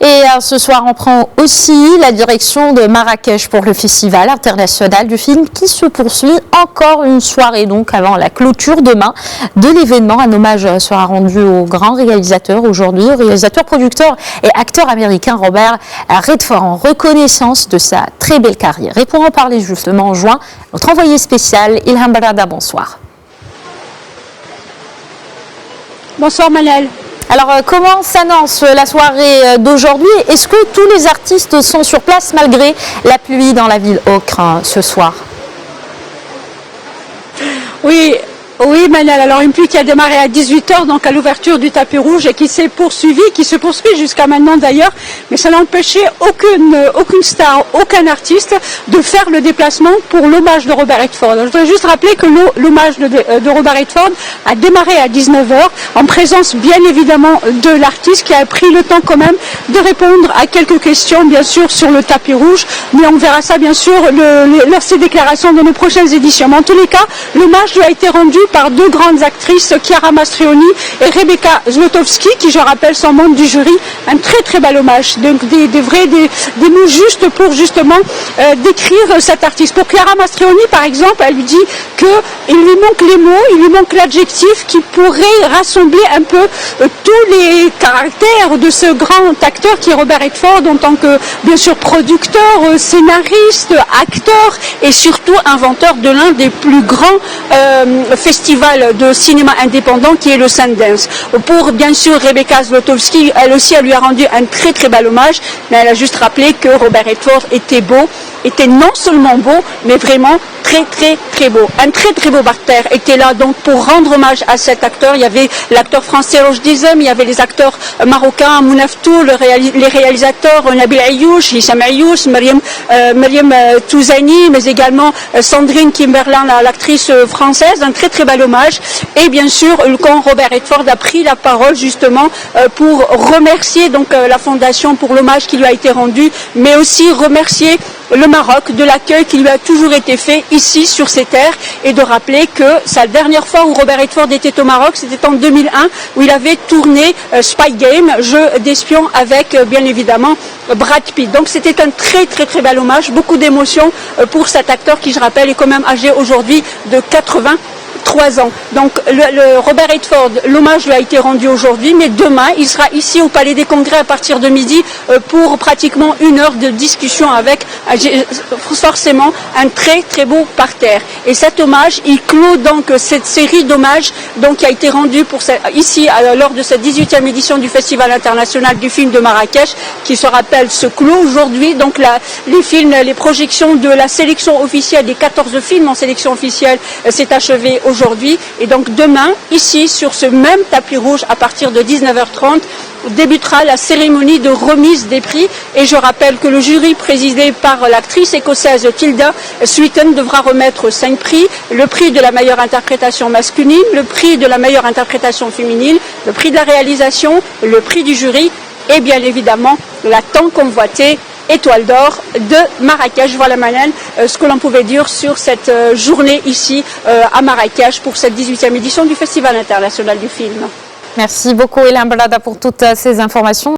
Et ce soir, on prend aussi la direction de Marrakech pour le Festival international du film qui se poursuit. Encore une soirée donc avant la clôture demain de l'événement. Un hommage sera rendu au grand réalisateur aujourd'hui, au réalisateur, producteur et acteur américain Robert Redford, en reconnaissance de sa très belle carrière. Et pour en parler justement en juin, notre envoyé spécial Ilham Barada, bonsoir. Bonsoir Manel. Alors, comment s'annonce la soirée d'aujourd'hui? Est-ce que tous les artistes sont sur place malgré la pluie dans la ville ocre ce soir? Oui, Manel. Alors, une pluie qui a démarré à 18h, donc à l'ouverture du tapis rouge, et qui s'est poursuivie, qui se poursuit jusqu'à maintenant d'ailleurs, mais ça n'a empêché aucune star, aucun artiste de faire le déplacement pour l'hommage de Robert Redford. Alors, je voudrais juste rappeler que l'hommage de Robert Redford a démarré à 19h, en présence bien évidemment de l'artiste qui a pris le temps quand même de répondre à quelques questions, bien sûr, sur le tapis rouge, mais on verra ça bien sûr lors de ces déclarations de nos prochaines éditions. Mais en tous les cas, l'hommage lui a été rendu par deux grandes actrices, Chiara Mastroianni et Rebecca Zlotowski, qui, je rappelle, sont membres du jury. Un très très bel hommage, donc des mots justes pour justement décrire cet artiste. Pour Chiara Mastroianni, par exemple, elle lui dit qu'il lui manque les mots, il lui manque l'adjectif qui pourrait rassembler un peu tous les caractères de ce grand acteur qui est Robert Redford, en tant que, bien sûr, producteur, scénariste, acteur et surtout inventeur de l'un des plus grands festival de cinéma indépendant qui est le Sundance. Pour bien sûr Rebecca Zlotowski, elle aussi, elle lui a rendu un très très bel hommage, mais elle a juste rappelé que Robert Redford était beau, était non seulement beau, mais vraiment très très très beau. Un très très beau parterre était là donc pour rendre hommage à cet acteur. Il y avait l'acteur français Roche Dizem, il y avait les acteurs marocains Mounaftou, les réalisateurs Nabil Ayouch, Hicham Ayouch, Mariam Touzani, mais également Sandrine Kimberlin, l'actrice française. Un très très bel hommage. Et bien sûr, quand Robert Redford a pris la parole justement pour remercier donc la fondation pour l'hommage qui lui a été rendu, mais aussi remercier le Maroc de l'accueil qui lui a toujours été fait ici sur ces terres, et de rappeler que sa dernière fois où Robert Redford était au Maroc, c'était en 2001 où il avait tourné Spy Game, jeu d'espion avec bien évidemment Brad Pitt. Donc c'était un très très très bel hommage, beaucoup d'émotions pour cet acteur qui, je rappelle, est quand même âgé aujourd'hui de 83 ans. Donc Robert Redford, l'hommage lui a été rendu aujourd'hui, mais demain il sera ici au Palais des Congrès à partir de midi pour pratiquement 1 heure de discussion avec forcément un très très beau parterre. Et cet hommage, il clôt donc cette série d'hommages donc qui a été rendue ici lors de cette 18e édition du Festival international du film de Marrakech, qui se rappelle se clôt aujourd'hui. Donc les projections de la sélection officielle des 14 films en sélection officielle s'est achevée aujourd'hui, et donc demain, ici, sur ce même tapis rouge, à partir de 19h30, débutera la cérémonie de remise des prix. Et je rappelle que le jury présidé par l'actrice écossaise Tilda Swinton devra remettre 5 prix: le prix de la meilleure interprétation masculine, le prix de la meilleure interprétation féminine, le prix de la réalisation, le prix du jury et bien évidemment la tant convoitée Étoile d'or de Marrakech. Voilà, Manel, ce que l'on pouvait dire sur cette journée ici à Marrakech pour cette 18e édition du Festival international du film. Merci beaucoup Ilham Barada pour toutes ces informations.